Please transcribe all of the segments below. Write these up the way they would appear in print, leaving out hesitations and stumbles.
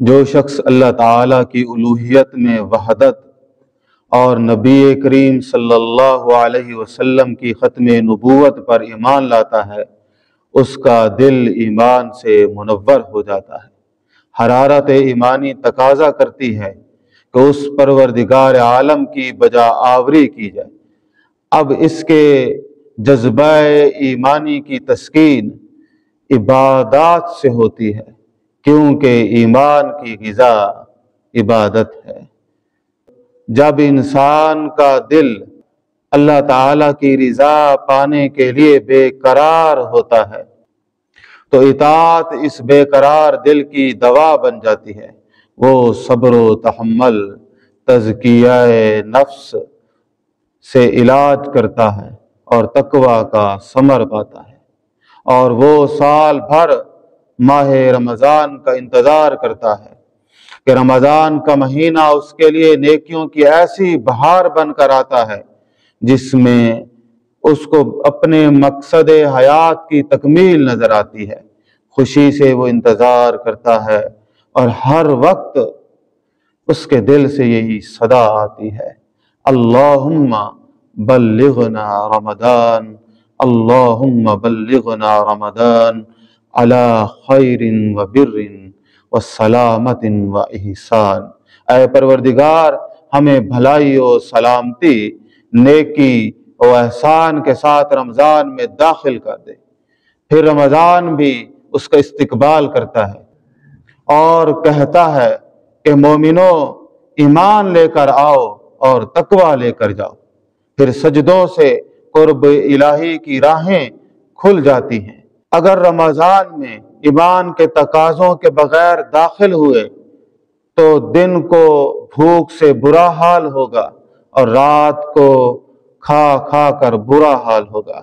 جو شخص اللہ تعالیٰ کی الوہیت میں وحدت اور نبی کریم صلی اللہ علیہ وسلم کی ختم نبوت پر ایمان لاتا ہے، اس کا دل ایمان سے منور ہو جاتا ہے۔ حرارت ایمانی تقاضا کرتی ہے کہ اس پروردگار عالم کی بجا آوری کی جائے۔ اب اس کے جذبہ ایمانی کی تسکین عبادات سے ہوتی ہے، کیونکہ ایمان کی غذا عبادت ہے۔ جب انسان کا دل اللہ تعالیٰ کی رضا پانے کے لیے بے قرار ہوتا ہے تو اطاعت اس بے قرار دل کی دوا بن جاتی ہے۔ وہ صبر و تحمل، تزکیہ نفس سے علاج کرتا ہے اور تقوی کا ثمر پاتا ہے، اور وہ سال بھر ماہ رمضان کا انتظار کرتا ہے کہ رمضان کا مہینہ اس کے لیے نیکیوں کی ایسی بہار بن کر آتا ہے جس میں اس کو اپنے مقصد حیات کی تکمیل نظر آتی ہے۔ خوشی سے وہ انتظار کرتا ہے اور ہر وقت اس کے دل سے یہی صدا آتی ہے، اللہم بلغنا رمضان، اللہم بلغنا رمضان علی خیر و بر و سلامت و احسان۔ اے پروردگار، ہمیں بھلائی و سلامتی، نیکی و احسان کے ساتھ رمضان میں داخل کر دے۔ پھر رمضان بھی اس کا استقبال کرتا ہے اور کہتا ہے کہ مومنو، ایمان لے کر آؤ اور تقوی لے کر جاؤ۔ پھر سجدوں سے قرب الہی کی راہیں کھل جاتی ہیں۔ اگر رمضان میں ایمان کے تقاضوں کے بغیر داخل ہوئے تو دن کو بھوک سے برا حال ہوگا اور رات کو کھا کھا کر برا حال ہوگا۔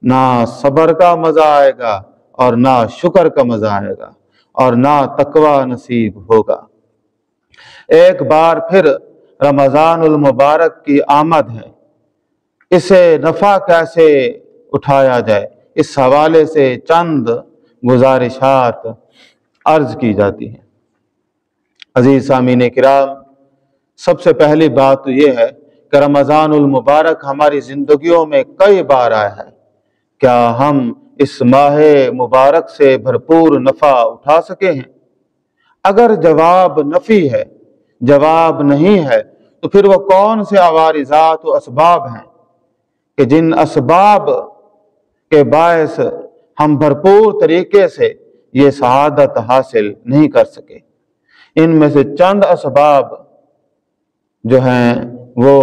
نہ صبر کا مزہ آئے گا اور نہ شکر کا مزہ آئے گا اور نہ تقوی نصیب ہوگا۔ ایک بار پھر رمضان المبارک کی آمد ہے، اسے نفع کیسے اٹھایا جائے، اس حوالے سے چند گزارشات عرض کی جاتی ہیں۔ عزیز سامعین کرام، سب سے پہلی بات تو یہ ہے کہ رمضان المبارک ہماری زندگیوں میں کئی بار آیا ہے۔ کیا ہم اس ماہ مبارک سے بھرپور نفع اٹھا سکے ہیں؟ اگر جواب نفی ہے، جواب نہیں ہے، تو پھر وہ کون سے عوارضات و اسباب ہیں کہ جن اسباب کے باعث ہم بھرپور طریقے سے یہ سعادت حاصل نہیں کر سکے؟ ان میں سے چند اسباب جو ہیں وہ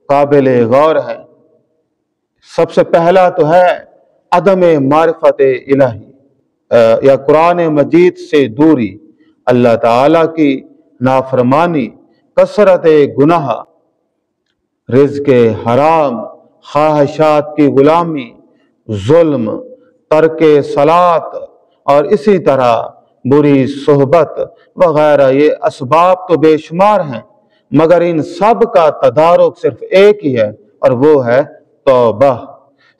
قابل غور ہیں۔ سب سے پہلا تو ہے عدم معرفت الہی یا قرآن مجید سے دوری، اللہ تعالیٰ کی نافرمانی، کثرت گناہ، رزق حرام، خواہشات کی غلامی، ظلم، ترک صلاۃ اور اسی طرح بری صحبت وغیرہ۔ یہ اسباب تو بے شمار ہیں، مگر ان سب کا تدارک صرف ایک ہی ہے، اور وہ ہے توبہ،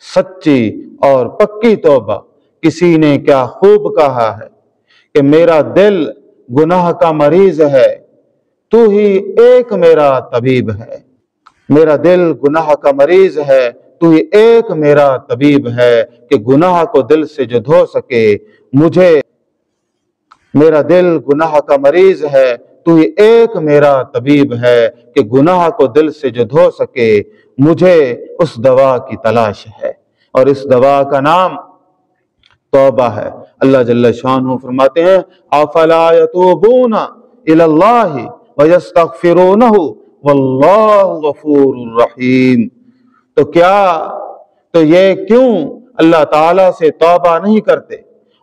سچی اور پکی توبہ۔ کسی نے کیا خوب کہا ہے کہ میرا دل گناہ کا مریض ہے، تو ہی ایک میرا طبیب ہے۔ میرا دل گناہ کا مریض ہے، تو ہی ایک میرا طبیب ہے کہ گناہ کو دل سے جو دھو سکے مجھے۔ میرا دل گناہ کا مریض ہے، تو ہی ایک میرا طبیب ہے کہ گناہ کو دل سے جو دھو سکے مجھے اس دوا کی تلاش ہے، اور اس دوا کا نام توبہ ہے۔ اللہ جل شانہ فرماتے ہیں افلا یتوبون الی اللہ ویستغفرونہ واللہ غفور رحیم۔ تو یہ کیوں اللہ تعالیٰ سے توبہ نہیں کرتے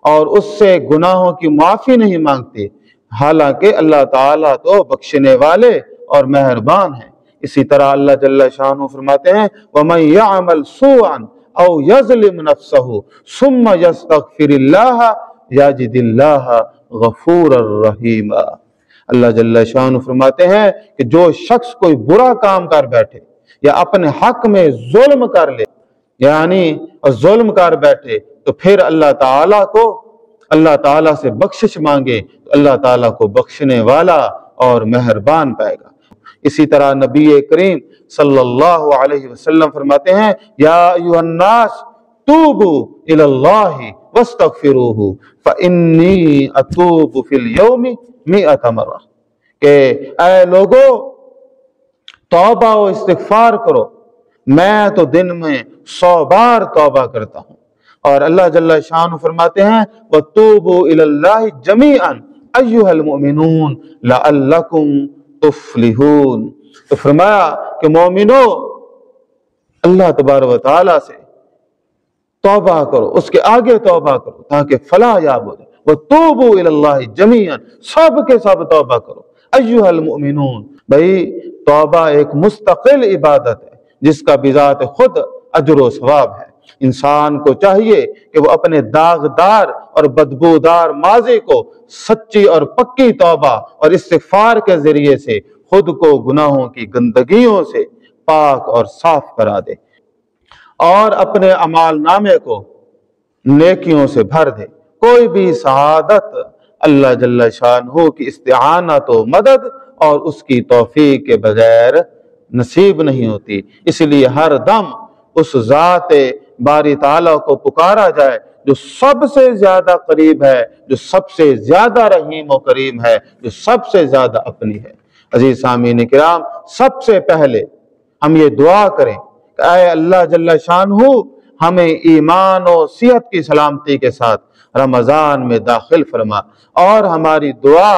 اور اس سے گناہوں کی معافی نہیں مانگتے، حالانکہ اللہ تعالیٰ تو بخشنے والے اور مہربان ہیں۔ اسی طرح اللہ جل شانہ فرماتے ہیں وَمَن يَعْمَلْ سُوءًا أَوْ يَظْلِمْ نَفْسَهُ ثُمَّ يَسْتَغْفِرِ اللَّهَ يَجِدِ اللَّهَ غَفُورًا رَحِيمًا۔ اللہ جل شانہ فرماتے ہیں کہ جو شخص کوئی برا کام کر بیٹھے یا اپنے حق میں ظلم کر لے، یعنی ظلم کر بیٹھے، تو پھر اللہ تعالیٰ کو اللہ تعالیٰ سے بخشش مانگے تو اللہ تعالیٰ کو بخشنے والا اور مہربان پائے گا۔ اسی طرح نبی کریم صلی اللہ علیہ وسلم فرماتے ہیں یا ایھا الناس توبوا الی اللہ واستغفروہ فانی اتوب فی اليوم 100 مرہ، کہ اے لوگو توبہ و استغفار کرو، میں تو دن میں 100 بار توبہ کرتا ہوں۔ اور اللہ جل شانہ فرماتے ہیں وَتُوبُوا إِلَى اللَّهِ جَمِيعًا أَيُّهَا الْمُؤْمِنُونَ لَعَلَّكُمْ تُفْلِحُونَ۔ تو فرمایا کہ مومنو اللہ تبارک و تعالیٰ سے توبہ کرو، اس کے آگے توبہ کرو تاکہ فلاح یاب ہو جائے۔ وَتُوبُوا إِلَى اللَّهِ جَمِيعًا، سب کے سب توبہ کرو۔ أَيُّهَا الْمُؤْمِنُونَ، بھئی توبہ ایک مستقل عبادت ہے جس کا بذات خود اجر و ثواب ہے۔ انسان کو چاہیے کہ وہ اپنے داغدار اور بدبودار ماضی کو سچی اور پکی توبہ اور استغفار کے ذریعے سے خود کو گناہوں کی گندگیوں سے پاک اور صاف کرا دے اور اپنے اعمال نامے کو نیکیوں سے بھر دے۔ کوئی بھی سعادت اللہ جل شانہ کی استعانت و مدد اور اس کی توفیق کے بغیر نصیب نہیں ہوتی۔ اس لیے ہر دم اس ذات باری تعالیٰ کو پکارا جائے جو سب سے زیادہ قریب ہے، جو سب سے زیادہ رحیم و کریم ہے، جو سب سے زیادہ اپنی ہے۔ عزیز سامعین کرام، سب سے پہلے ہم یہ دعا کریں کہ اے اللہ جل شانہ ہمیں ایمان و صحت کی سلامتی کے ساتھ رمضان میں داخل فرما، اور ہماری دعا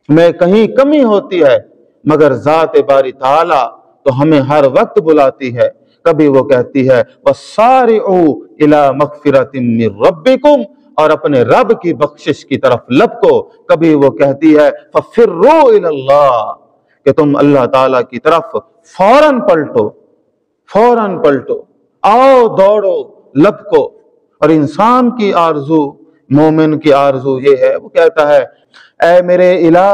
میں کہیں کمی ہوتی ہے مگر ذات باری تعالیٰ تو ہمیں ہر وقت بلاتی ہے۔ کبھی وہ کہتی ہے وَسَارِعُوا إِلَى مَغْفِرَةٍ مِّن رَبِّكُمْ، اور اپنے رب کی بخشش کی طرف لپکو۔ کبھی وہ کہتی ہے فَفِرُّوا إِلَى اللَّهِ، کہ تم اللہ تعالیٰ کی طرف فوراً پلٹو، آؤ دوڑو لپکو۔ اور انسان کی آرزو، مومن کی آرزو یہ ہے، وہ کہتا ہے اے میرے الہ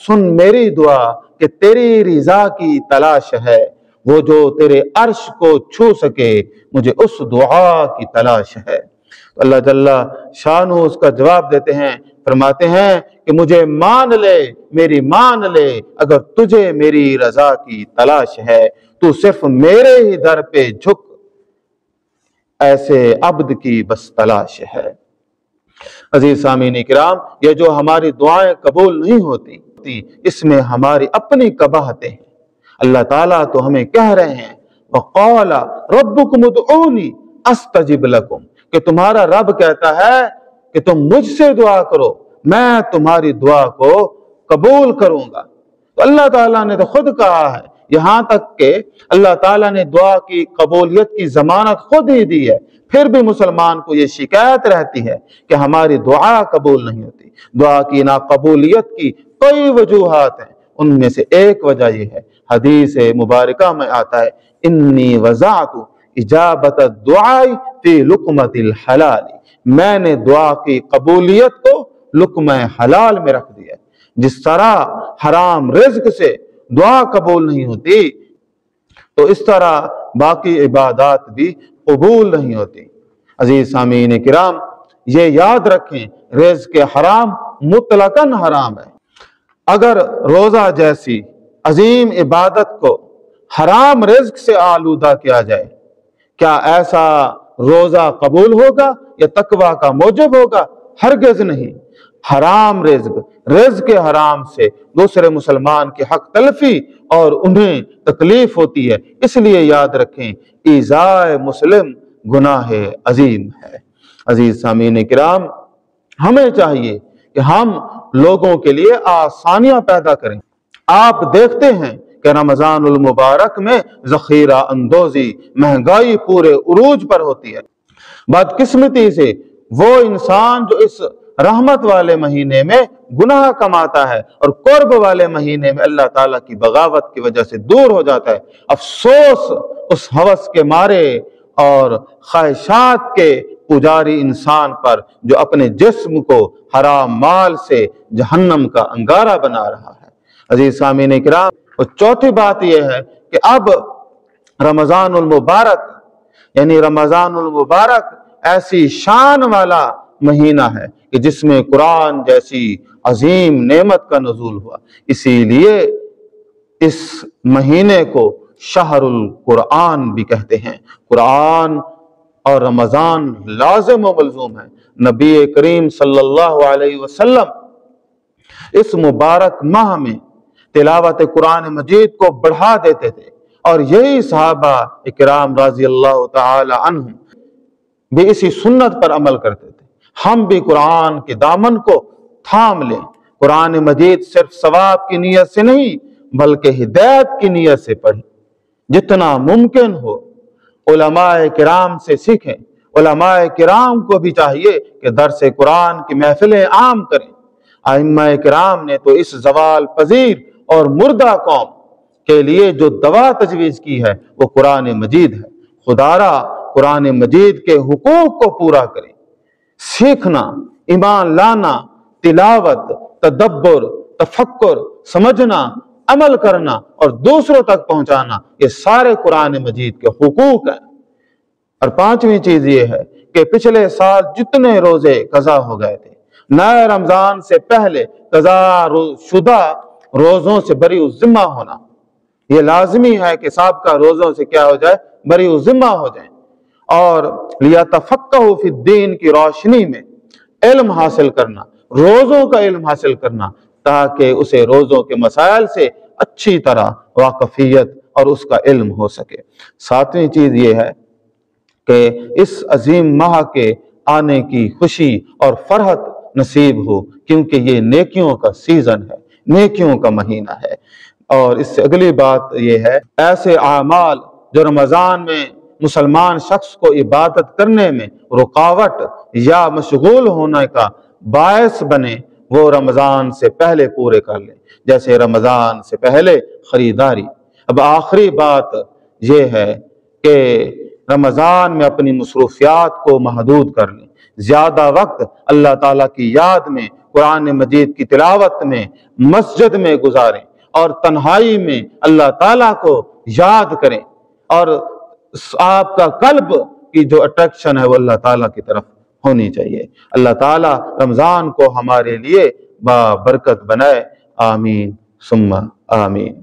سن میری دعا کہ تیری رضا کی تلاش ہے، وہ جو تیرے عرش کو چھو سکے مجھے اس دعا کی تلاش ہے۔ تو اللہ جل شانہ اس کا جواب دیتے ہیں، فرماتے ہیں کہ مجھے مان لے، میری مان لے، اگر تجھے میری رضا کی تلاش ہے تو صرف میرے ہی در پہ جھک، ایسے عبد کی بس تلاش ہے۔ عزیز سامعین کرام، یہ جو ہماری دعائیں قبول نہیں ہوتی اس میں ہماری اپنی قباحتیں ہیں۔ اللہ تعالیٰ تو ہمیں کہہ رہے ہیں وَقَالَ رَبُّكُمُ ادْعُونِي أَسْتَجِبْ لَكُمْ، کہ تمہارا رب کہتا ہے کہ تم مجھ سے دعا کرو، میں تمہاری دعا کو قبول کروں گا۔ تو اللہ تعالیٰ نے تو خود کہا ہے، یہاں تک کہ اللہ تعالیٰ نے دعا کی قبولیت کی ضمانت خود ہی دی ہے، پھر بھی مسلمان کو یہ شکایت رہتی ہے کہ ہماری دعا قبول نہیں ہوتی۔ دعا کی ناقبولیت کی کئی وجوہات ہیں، ان میں سے ایک وجہ یہ ہے، حدیث مبارکہ میں آتا ہے انی وضعت اجابت الدعاء فی لقمۃ الحلال، میں نے دعا کی قبولیت کو لقمہ حلال میں رکھ دیا۔ جس طرح حرام رزق سے دعا قبول نہیں ہوتی تو اس طرح باقی عبادات بھی قبول نہیں ہوتی۔ عزیز سامعین کرام، یہ یاد رکھیں رزق حرام مطلقاً حرام ہے۔ اگر روزہ جیسی عظیم عبادت کو حرام رزق سے آلودہ کیا جائے، کیا ایسا روزہ قبول ہوگا یا تقویٰ کا موجب ہوگا؟ ہرگز نہیں۔ حرام رزق حرام سے دوسرے مسلمان کے حق تلفی اور انہیں تکلیف ہوتی ہے، اس لیے یاد رکھیں ایذائے مسلم گناہ عظیم ہے۔ عزیز سامعین کرام، ہمیں چاہیے کہ ہم لوگوں کے لیے آسانیاں پیدا کریں۔ آپ دیکھتے ہیں کہ رمضان المبارک میں ذخیرہ اندوزی، مہنگائی پورے عروج پر ہوتی ہے۔ بدقسمتی سے وہ انسان جو اس رحمت والے مہینے میں گناہ کماتا ہے اور قرب والے مہینے میں اللہ تعالیٰ کی بغاوت کی وجہ سے دور ہو جاتا ہے، افسوس اس ہوس کے مارے اور خواہشات کے پجاری انسان پر جو اپنے جسم کو حرام مال سے جہنم کا انگارہ بنا رہا ہے۔ عزیز سامعین کرام، اور چوتھی بات یہ ہے کہ اب رمضان المبارک ایسی شان والا مہینہ ہے کہ جس میں قرآن جیسی عظیم نعمت کا نزول ہوا۔ اسی لیے اس مہینے کو شہر القرآن بھی کہتے ہیں۔ قرآن اور رمضان لازم و ملزوم ہے۔ نبی کریم صلی اللہ علیہ وسلم اس مبارک ماہ میں تلاوت قرآن مجید کو بڑھا دیتے تھے، اور یہی صحابہ اکرام رضی اللہ تعالی عنہم بھی اسی سنت پر عمل کرتے تھے۔ ہم بھی قرآن کے دامن کو تھام لیں۔ قرآن مجید صرف ثواب کی نیت سے نہیں بلکہ ہدایت کی نیت سے پڑھیں۔ جتنا ممکن ہو علماء کرام سے سیکھیں۔ علماء کرام کو بھی چاہیے کہ درس قرآن کی محفلیں عام کریں۔ ائمہ کرام نے تو اس زوال پذیر اور مردہ قوم کے لیے جو دوا تجویز کی ہے وہ قرآن مجید ہے۔ خدارا قرآن مجید کے حقوق کو پورا کریں۔ سیکھنا، ایمان لانا، تلاوت، تدبر، تفکر، سمجھنا، عمل کرنا اور دوسروں تک پہنچانا، یہ سارے قرآن مجید کے حقوق ہیں۔ اور پانچویں چیز یہ ہے کہ پچھلے سال جتنے روزے قضا ہو گئے تھے، نئے رمضان سے پہلے قضا شدہ روزوں سے بری الذمہ ہونا۔ یہ لازمی ہے کہ سابقہ روزوں سے کیا ہو جائے؟ بری الذمہ ہو جائیں۔ اور لیتفقہوا فی الدین کی روشنی میں علم حاصل کرنا، روزوں کا علم حاصل کرنا، تاکہ اسے روزوں کے مسائل سے اچھی طرح واقفیت اور اس کا علم ہو سکے۔ ساتویں چیز یہ ہے کہ اس عظیم ماہ کے آنے کی خوشی اور فرحت نصیب ہو، کیونکہ یہ نیکیوں کا سیزن ہے، نیکیوں کا مہینہ ہے۔ اور اس سے اگلی بات یہ ہے، ایسے اعمال جو رمضان میں مسلمان شخص کو عبادت کرنے میں رکاوٹ یا مشغول ہونے کا باعث بنے، وہ رمضان سے پہلے پورے کر لیں، جیسے رمضان سے پہلے خریداری۔ اب آخری بات یہ ہے کہ رمضان میں اپنی مصروفیات کو محدود کر لیں۔ زیادہ وقت اللہ تعالیٰ کی یاد میں، قرآن مجید کی تلاوت میں، مسجد میں گزاریں، اور تنہائی میں اللہ تعالیٰ کو یاد کریں، اور آپ کا قلب کی جو اٹریکشن ہے وہ اللہ تعالیٰ کی طرف ہونی چاہیے۔ اللہ تعالیٰ رمضان کو ہمارے لیے بابرکت بنائے۔ آمین ثم آمین۔